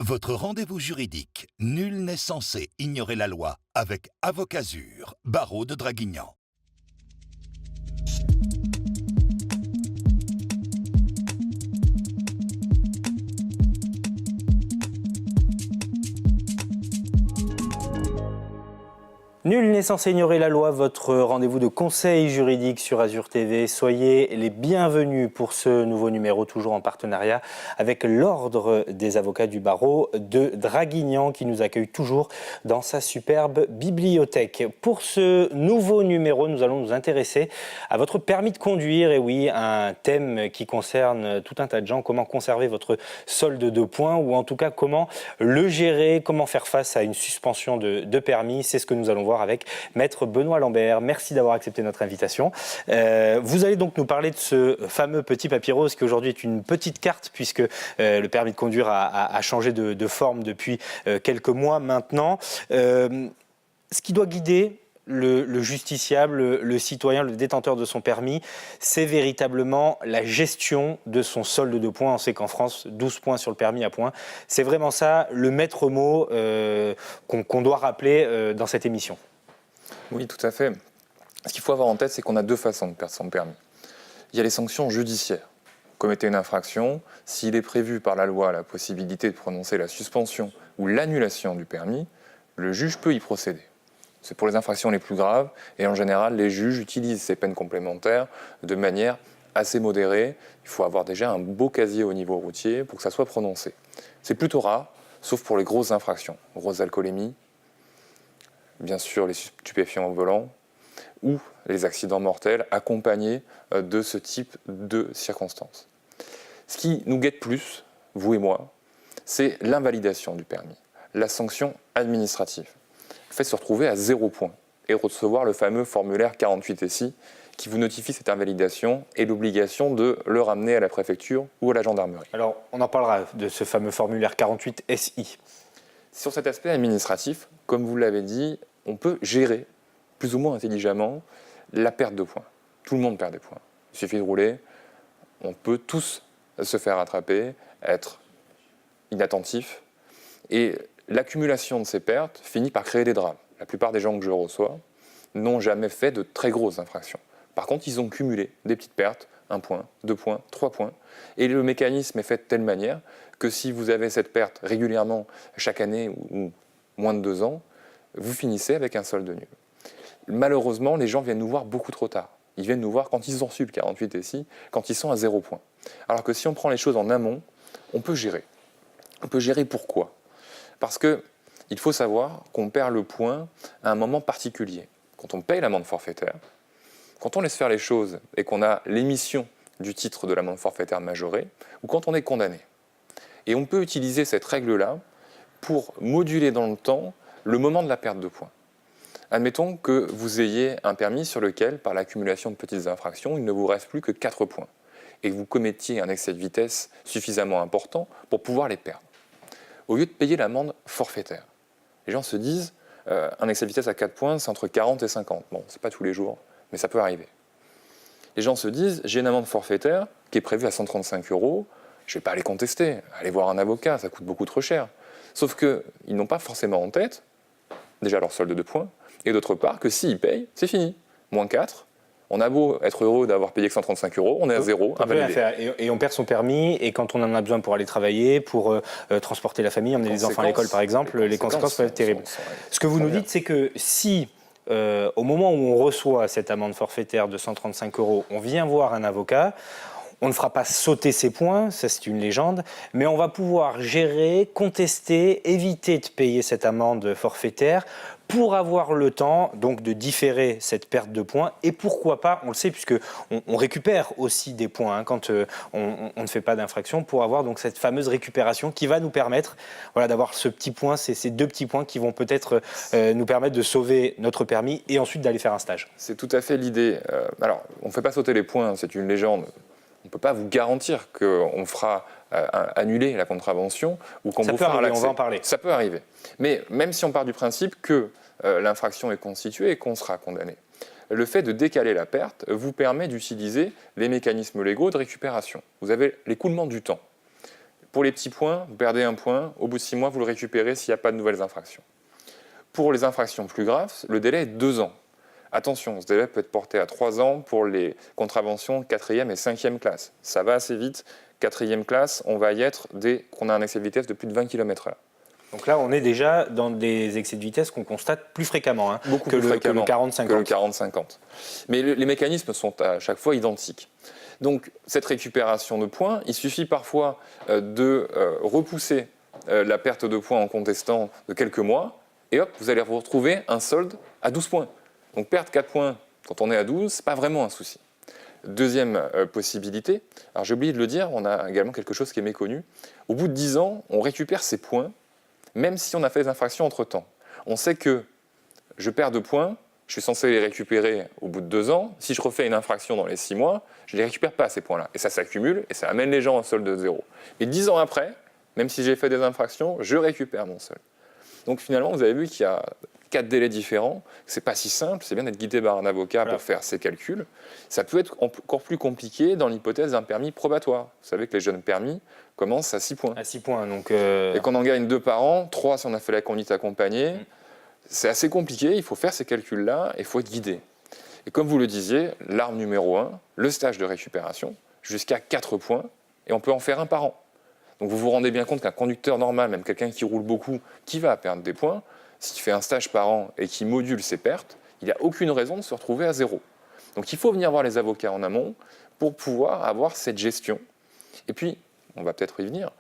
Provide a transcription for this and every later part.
Votre rendez-vous juridique. Nul n'est censé ignorer la loi avec Avocasur, barreau de Draguignan. Nul n'est censé ignorer la loi, votre rendez-vous de conseil juridique sur Azur TV. Soyez les bienvenus pour ce nouveau numéro, toujours en partenariat avec l'Ordre des avocats du barreau de Draguignan qui nous accueille toujours dans sa superbe bibliothèque. Pour ce nouveau numéro, nous allons nous intéresser à votre permis de conduire. Et oui, un thème qui concerne tout un tas de gens. Comment conserver votre solde de points ou en tout cas comment le gérer, comment faire face à une suspension de permis. C'est ce que nous allons voir avec Maître Benoît Lambert. Merci d'avoir accepté notre invitation. Vous allez donc nous parler de ce fameux petit papier rose qui aujourd'hui est une petite carte puisque le permis de conduire a changé de forme depuis quelques mois maintenant. Ce qui doit guider le justiciable, le citoyen, le détenteur de son permis, c'est véritablement la gestion de son solde de points. On sait qu'en France, 12 points sur le permis à points. C'est vraiment ça le maître mot qu'on doit rappeler dans cette émission. Oui, tout à fait. Ce qu'il faut avoir en tête, c'est qu'on a deux façons de perdre son permis. Il y a les sanctions judiciaires. Vous commettez une infraction, s'il est prévu par la loi la possibilité de prononcer la suspension ou l'annulation du permis, le juge peut y procéder. C'est pour les infractions les plus graves et en général, les juges utilisent ces peines complémentaires de manière assez modérée. Il faut avoir déjà un beau casier au niveau routier pour que ça soit prononcé. C'est plutôt rare, sauf pour les grosses infractions, grosse alcoolémie, bien sûr les stupéfiants au volant ou les accidents mortels accompagnés de ce type de circonstances. Ce qui nous guette plus, vous et moi, c'est l'invalidation du permis, la sanction administrative. Le fait de se retrouver à 0 point et recevoir le fameux formulaire 48 SI qui vous notifie cette invalidation et l'obligation de le ramener à la préfecture ou à la gendarmerie. Alors, on en parlera de ce fameux formulaire 48 SI. Sur cet aspect administratif, comme vous l'avez dit, on peut gérer plus ou moins intelligemment la perte de points. Tout le monde perd des points. Il suffit de rouler, on peut tous se faire attraper, être inattentif. Et l'accumulation de ces pertes finit par créer des drames. La plupart des gens que je reçois n'ont jamais fait de très grosses infractions. Par contre, ils ont cumulé des petites pertes, 1 point, 2 points, 3 points. Et le mécanisme est fait de telle manière que si vous avez cette perte régulièrement chaque année ou moins de 2 ans, vous finissez avec un solde nul. Malheureusement, les gens viennent nous voir beaucoup trop tard. Ils viennent nous voir quand ils ont su le 48 SI, quand ils sont à 0 point. Alors que si on prend les choses en amont, on peut gérer. On peut gérer pourquoi ? Parce qu'il faut savoir qu'on perd le point à un moment particulier. Quand on paye l'amende forfaitaire, quand on laisse faire les choses et qu'on a l'émission du titre de l'amende forfaitaire majorée, ou quand on est condamné. Et on peut utiliser cette règle-là pour moduler dans le temps le moment de la perte de points. Admettons que vous ayez un permis sur lequel, par l'accumulation de petites infractions, il ne vous reste plus que 4 points et que vous commettiez un excès de vitesse suffisamment important pour pouvoir les perdre. Au lieu de payer l'amende forfaitaire, les gens se disent un excès de vitesse à 4 points, c'est entre 40 et 50. Bon, c'est pas tous les jours, mais ça peut arriver. Les gens se disent j'ai une amende forfaitaire qui est prévue à 135 €, je ne vais pas aller contester, aller voir un avocat, ça coûte beaucoup trop cher. Sauf qu'ils n'ont pas forcément en tête déjà leur solde de points, et d'autre part que s'ils payent, c'est fini. Moins 4, on a beau être heureux d'avoir payé que 135 €, on est à 0, invalidé. Et on perd son permis, et quand on en a besoin pour aller travailler, pour transporter la famille, emmener les enfants à l'école par exemple, les conséquences peuvent être terribles. Ce que vous nous dites, c'est que si au moment où on reçoit cette amende forfaitaire de 135 €, on vient voir un avocat, on ne fera pas sauter ses points, ça c'est une légende, mais on va pouvoir gérer, contester, éviter de payer cette amende forfaitaire pour avoir le temps donc de différer cette perte de points. Et pourquoi pas, on le sait, puisque on récupère aussi des points quand on ne fait pas d'infraction, pour avoir donc cette fameuse récupération qui va nous permettre d'avoir ce petit point, ces 2 petits points qui vont peut-être nous permettre de sauver notre permis et ensuite d'aller faire un stage. C'est tout à fait l'idée. Alors, on ne fait pas sauter les points, c'est une légende. On ne peut pas vous garantir qu'on fera annuler la contravention ou qu'on vous fera l'accès. On va en parler. Ça peut arriver. Mais même si on part du principe que l'infraction est constituée et qu'on sera condamné, le fait de décaler la perte vous permet d'utiliser les mécanismes légaux de récupération. Vous avez l'écoulement du temps. Pour les petits points, vous perdez un point. Au bout de 6 mois, vous le récupérez s'il n'y a pas de nouvelles infractions. Pour les infractions plus graves, le délai est 2 ans. Attention, ce délai peut être porté à 3 ans pour les contraventions 4e et 5e classe. Ça va assez vite. 4e classe, on va y être dès qu'on a un excès de vitesse de plus de 20 km/h. Donc là, on est déjà dans des excès de vitesse qu'on constate plus fréquemment, Beaucoup que plus fréquemment que le 40-50. que le 40-50. Mais les mécanismes sont à chaque fois identiques. Donc cette récupération de points, il suffit parfois de repousser la perte de points en contestant de quelques mois, et hop, vous allez vous retrouver un solde à 12 points. Donc perdre 4 points quand on est à 12, ce n'est pas vraiment un souci. Deuxième possibilité, alors j'ai oublié de le dire, on a également quelque chose qui est méconnu. Au bout de 10 ans, on récupère ces points, même si on a fait des infractions entre-temps. On sait que je perds 2 points, je suis censé les récupérer au bout de 2 ans. Si je refais une infraction dans les 6 mois, je ne les récupère pas, ces points-là. Et ça s'accumule et ça amène les gens au solde de 0. Et 10 ans après, même si j'ai fait des infractions, je récupère mon solde. Donc finalement, vous avez vu qu'il y a 4 délais différents. Ce n'est pas si simple, c'est bien d'être guidé par un avocat pour faire ces calculs. Ça peut être encore plus compliqué dans l'hypothèse d'un permis probatoire. Vous savez que les jeunes permis commencent à 6 points. À 6 points, donc... Et qu'on en gagne 2 par an, 3 si on a fait la conduite accompagnée. C'est assez compliqué, il faut faire ces calculs-là et il faut être guidé. Et comme vous le disiez, l'arme numéro 1, le stage de récupération, jusqu'à 4 points, et on peut en faire un par an. Donc vous vous rendez bien compte qu'un conducteur normal, même quelqu'un qui roule beaucoup, qui va perdre des points, s'il fait un stage par an et qui module ses pertes, il n'y a aucune raison de se retrouver à 0. Donc il faut venir voir les avocats en amont pour pouvoir avoir cette gestion. Et puis, on va peut-être y venir,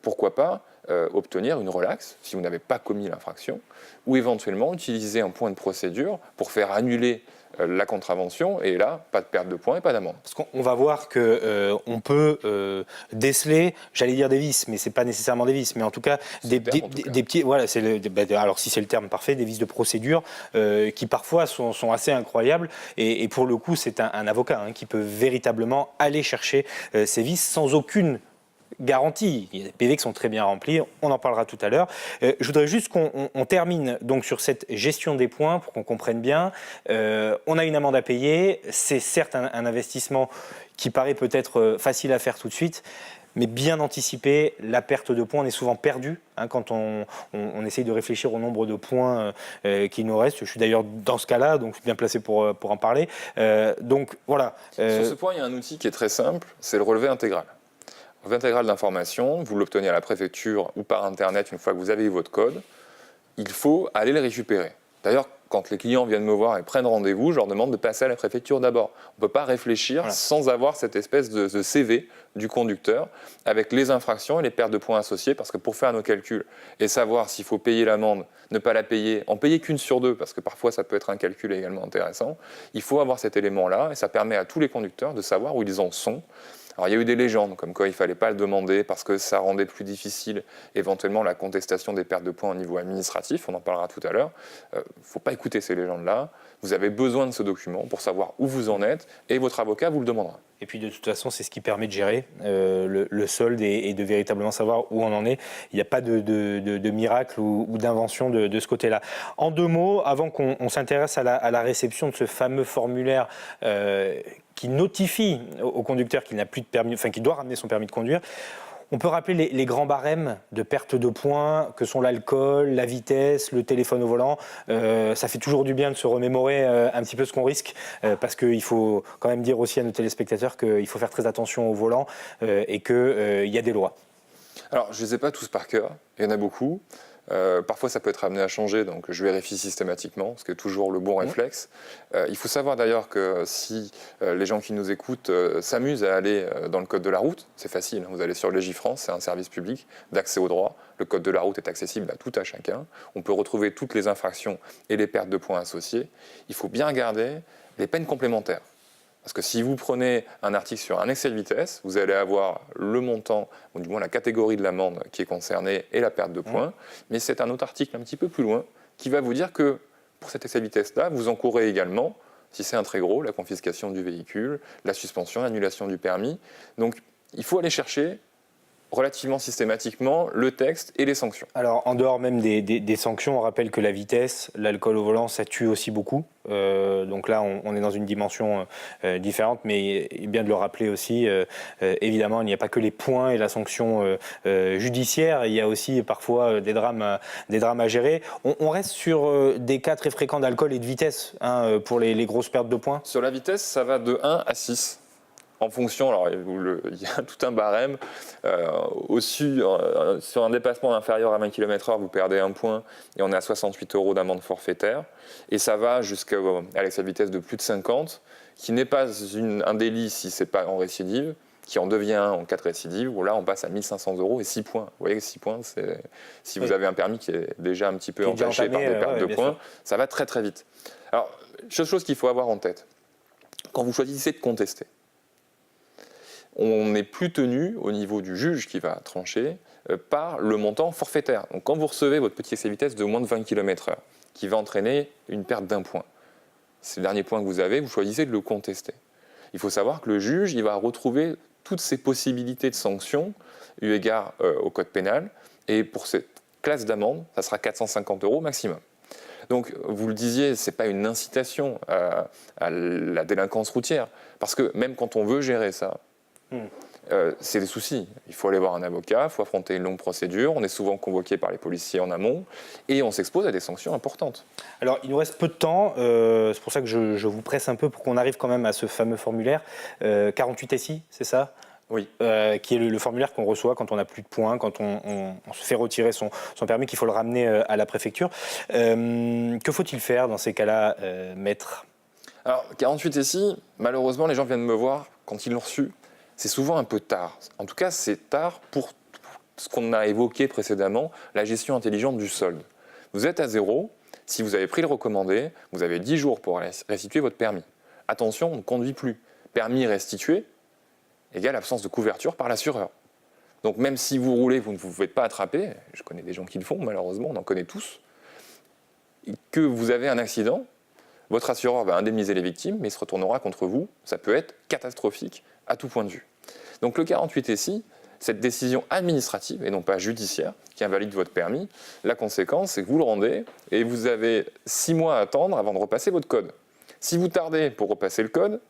pourquoi pas obtenir une relaxe si vous n'avez pas commis l'infraction, ou éventuellement utiliser un point de procédure pour faire annuler la contravention, et là, pas de perte de points et pas d'amende. Parce qu'on va voir qu'on peut déceler, j'allais dire des vices, mais ce n'est pas nécessairement des vices, mais en tout cas, des petits... Voilà, alors si c'est le terme parfait, des vices de procédure qui parfois sont assez incroyables, et pour le coup, c'est un avocat qui peut véritablement aller chercher ces vices sans aucune garantie. Il y a des PV qui sont très bien remplis, on en parlera tout à l'heure. Je voudrais juste qu'on termine donc sur cette gestion des points pour qu'on comprenne bien. On a une amende à payer, c'est certes un investissement qui paraît peut-être facile à faire tout de suite, mais bien anticipé, la perte de points, on est souvent perdu quand on essaye de réfléchir au nombre de points qui nous restent. Je suis d'ailleurs dans ce cas-là, donc je suis bien placé pour en parler. Donc voilà. Sur ce point, il y a un outil qui est très simple, c'est le relevé intégral. Relevé intégral d'information, vous l'obtenez à la préfecture ou par Internet une fois que vous avez eu votre code. Il faut aller le récupérer. D'ailleurs, quand les clients viennent me voir et prennent rendez-vous, je leur demande de passer à la préfecture d'abord. On ne peut pas réfléchir sans avoir cette espèce de CV du conducteur avec les infractions et les pertes de points associées, parce que pour faire nos calculs et savoir s'il faut payer l'amende, ne pas la payer, en payer qu'une sur 2, parce que parfois ça peut être un calcul également intéressant, il faut avoir cet élément-là et ça permet à tous les conducteurs de savoir où ils en sont. Alors il y a eu des légendes comme quoi il ne fallait pas le demander parce que ça rendait plus difficile éventuellement la contestation des pertes de points au niveau administratif, on en parlera tout à l'heure. Il ne faut pas écouter ces légendes-là, vous avez besoin de ce document pour savoir où vous en êtes et votre avocat vous le demandera. Et puis de toute façon, c'est ce qui permet de gérer le solde et de véritablement savoir où on en est. Il n'y a pas de miracle ou d'invention de ce côté-là. En 2 mots, avant qu'on s'intéresse à la réception de ce fameux formulaire qui notifie au conducteur qu'il n'a plus de permis, enfin qu'il doit ramener son permis de conduire, on peut rappeler les grands barèmes de perte de points que sont l'alcool, la vitesse, le téléphone au volant. Ça fait toujours du bien de se remémorer un petit peu ce qu'on risque parce qu'il faut quand même dire aussi à nos téléspectateurs qu'il faut faire très attention au volant et qu'il y a des lois. Alors, je ne les ai pas tous par cœur, il y en a beaucoup. Parfois, ça peut être amené à changer, donc je vérifie systématiquement, ce qui est toujours le bon réflexe. Il faut savoir d'ailleurs que si les gens qui nous écoutent s'amusent à aller dans le code de la route, c'est facile, vous allez sur Légifrance, c'est un service public d'accès au droit. Le code de la route est accessible à tout à chacun. On peut retrouver toutes les infractions et les pertes de points associées. Il faut bien regarder les peines complémentaires. Parce que si vous prenez un article sur un excès de vitesse, vous allez avoir le montant, ou du moins la catégorie de l'amende qui est concernée et la perte de points. Mais c'est un autre article un petit peu plus loin qui va vous dire que pour cet excès de vitesse-là, vous encourez également, si c'est un très gros, la confiscation du véhicule, la suspension, l'annulation du permis. Donc il faut aller chercher relativement systématiquement le texte et les sanctions. Alors, en dehors même des sanctions, on rappelle que la vitesse, l'alcool au volant, ça tue aussi beaucoup. Donc là, on est dans une dimension différente, mais bien de le rappeler aussi, évidemment, il n'y a pas que les points et la sanction judiciaire, il y a aussi parfois des drames à gérer. On reste sur des cas très fréquents d'alcool et de vitesse pour les grosses pertes de points. Sur la vitesse, ça va de 1 à 6. En fonction, alors il y a tout un barème. Sur un dépassement inférieur à 20 km/h, vous perdez 1 point et on est à 68 € d'amende forfaitaire. Et ça va jusqu'à la vitesse de plus de 50, qui n'est pas un délit si ce n'est pas en récidive, qui en devient un en cas de récidive, où là on passe à 1 500 € et 6 points. Vous voyez, 6 points, c'est si vous avez un permis qui est déjà un petit peu entaché par des pertes de points, ça va très très vite. Alors, chose qu'il faut avoir en tête, quand vous choisissez de contester, on n'est plus tenu, au niveau du juge qui va trancher, par le montant forfaitaire. Donc quand vous recevez votre petit excès de vitesse de moins de 20 km/h, qui va entraîner une perte d'1 point, c'est le dernier point que vous avez, vous choisissez de le contester. Il faut savoir que le juge, il va retrouver toutes ces possibilités de sanctions, eu égard au code pénal, et pour cette classe d'amende, ça sera 450 € maximum. Donc, vous le disiez, ce n'est pas une incitation à la délinquance routière, parce que même quand on veut gérer ça, c'est des soucis. Il faut aller voir un avocat, il faut affronter une longue procédure, on est souvent convoqué par les policiers en amont, et on s'expose à des sanctions importantes. Alors, il nous reste peu de temps, c'est pour ça que je vous presse un peu pour qu'on arrive quand même à ce fameux formulaire 48 SI, c'est ça ? Oui. Qui est le formulaire qu'on reçoit quand on n'a plus de points, quand on se fait retirer son permis, qu'il faut le ramener à la préfecture. Que faut-il faire dans ces cas-là, maître ? Alors, 48 SI, malheureusement, les gens viennent me voir quand ils l'ont reçu. C'est souvent un peu tard. En tout cas, c'est tard pour ce qu'on a évoqué précédemment, la gestion intelligente du solde. Vous êtes à 0, si vous avez pris le recommandé, vous avez 10 jours pour restituer votre permis. Attention, on ne conduit plus. Permis restitué égale absence de couverture par l'assureur. Donc même si vous roulez, vous ne vous faites pas attraper, je connais des gens qui le font malheureusement, on en connaît tous, que vous avez un accident, votre assureur va indemniser les victimes, mais il se retournera contre vous, ça peut être catastrophique à tout point de vue. Donc le 48 SI, cette décision administrative et non pas judiciaire qui invalide votre permis, la conséquence c'est que vous le rendez et vous avez 6 mois à attendre avant de repasser votre code. Si vous tardez pour repasser le code,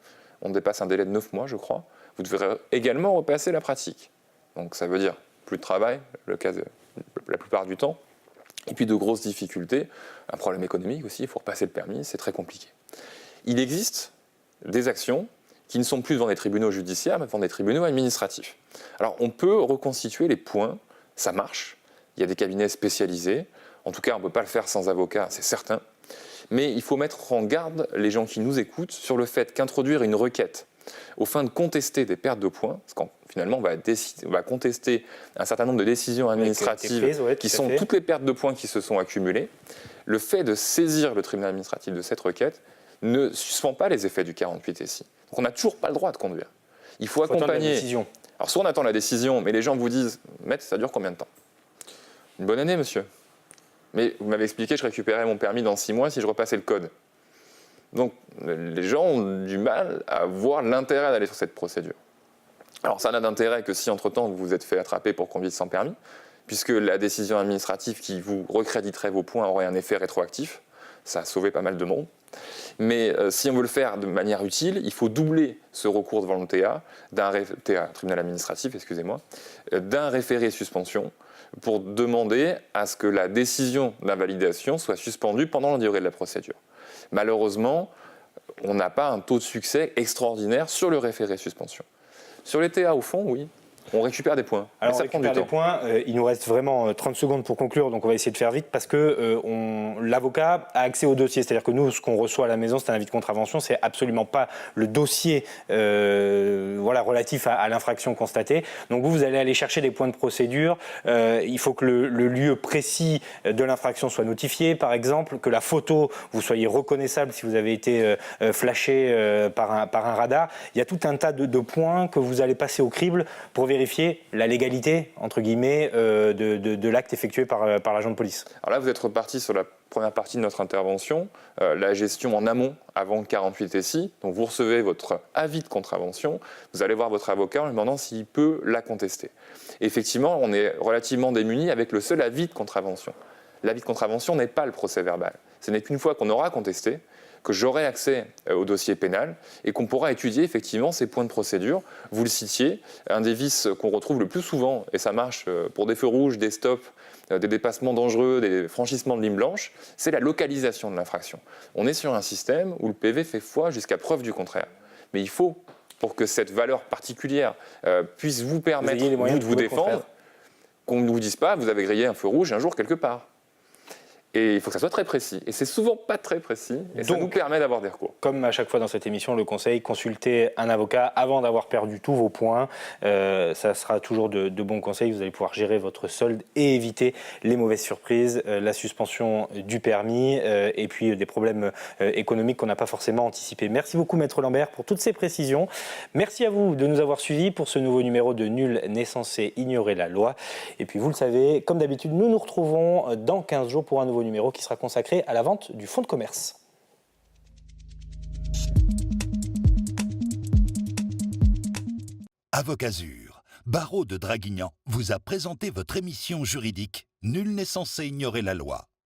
on dépasse un délai de 9 mois je crois, vous devrez également repasser la pratique. Donc ça veut dire plus de travail, la plupart du temps, et puis de grosses difficultés, un problème économique aussi, il faut repasser le permis, c'est très compliqué. Il existe des actions qui ne sont plus devant des tribunaux judiciaires, mais devant des tribunaux administratifs. Alors on peut reconstituer les points, ça marche, il y a des cabinets spécialisés, en tout cas on ne peut pas le faire sans avocat, c'est certain, mais il faut mettre en garde les gens qui nous écoutent sur le fait qu'introduire une requête au fin de contester des pertes de points, parce que finalement on va contester un certain nombre de décisions administratives qui sont toutes les pertes de points qui se sont accumulées, le fait de saisir le tribunal administratif de cette requête ne suspend pas les effets du 48 SI. Donc on n'a toujours pas le droit de conduire. Il faut accompagner. Alors soit on attend la décision, mais les gens vous disent « Maître, ça dure combien de temps ?» Une bonne année, monsieur. Mais vous m'avez expliqué que je récupérais mon permis dans 6 mois si je repassais le code. Donc les gens ont du mal à voir l'intérêt d'aller sur cette procédure. Alors ça n'a d'intérêt que si entre-temps vous vous êtes fait attraper pour conduire sans permis, puisque la décision administrative qui vous recréditerait vos points aurait un effet rétroactif. Ça a sauvé pas mal de monde. Mais si on veut le faire de manière utile, il faut doubler ce recours devant le tribunal administratif, excusez-moi, d'un référé suspension pour demander à ce que la décision d'invalidation soit suspendue pendant la durée de la procédure. Malheureusement, on n'a pas un taux de succès extraordinaire sur le référé suspension. Sur les TA, au fond, oui, on récupère des points. Alors, on récupère des points. Il nous reste vraiment 30 secondes pour conclure, donc on va essayer de faire vite parce que l'avocat a accès au dossier. C'est-à-dire que nous, ce qu'on reçoit à la maison, c'est un avis de contravention. C'est absolument pas le dossier relatif à l'infraction constatée. Donc vous allez aller chercher des points de procédure. Il faut que le lieu précis de l'infraction soit notifié, par exemple, que la photo, vous soyez reconnaissable si vous avez été flashé par un radar. Il y a tout un tas de points que vous allez passer au crible pour vérifier vérifier la légalité, entre guillemets, de l'acte effectué par l'agent de police. Alors là, vous êtes reparti sur la première partie de notre intervention, la gestion en amont avant 48 SI. Donc vous recevez votre avis de contravention, vous allez voir votre avocat en lui demandant s'il peut la contester. Et effectivement, on est relativement démuni avec le seul avis de contravention. L'avis de contravention n'est pas le procès verbal. Ce n'est qu'une fois qu'on aura contesté, que j'aurai accès au dossier pénal et qu'on pourra étudier effectivement ces points de procédure. Vous le citiez, un des vices qu'on retrouve le plus souvent, et ça marche pour des feux rouges, des stops, des dépassements dangereux, des franchissements de ligne blanche, c'est la localisation de l'infraction. On est sur un système où le PV fait foi jusqu'à preuve du contraire. Mais il faut, pour que cette valeur particulière puisse vous permettre vous, de vous défendre, qu'on ne vous dise pas, vous avez grillé un feu rouge un jour quelque part. Et il faut que ça soit très précis. Et c'est souvent pas très précis. Et donc, ça nous permet d'avoir des recours. Comme à chaque fois dans cette émission, le conseil, consultez un avocat avant d'avoir perdu tous vos points. Ça sera toujours de bons conseils. Vous allez pouvoir gérer votre solde et éviter les mauvaises surprises, la suspension du permis et puis des problèmes économiques qu'on n'a pas forcément anticipés. Merci beaucoup, Maître Lambert, pour toutes ces précisions. Merci à vous de nous avoir suivis pour ce nouveau numéro de Nul n'est censé ignorer la loi. Et puis, vous le savez, comme d'habitude, nous nous retrouvons dans 15 jours pour un nouveau numéro qui sera consacré à la vente du fonds de commerce. Avocazur, barreau de Draguignan, vous a présenté votre émission juridique. Nul n'est censé ignorer la loi.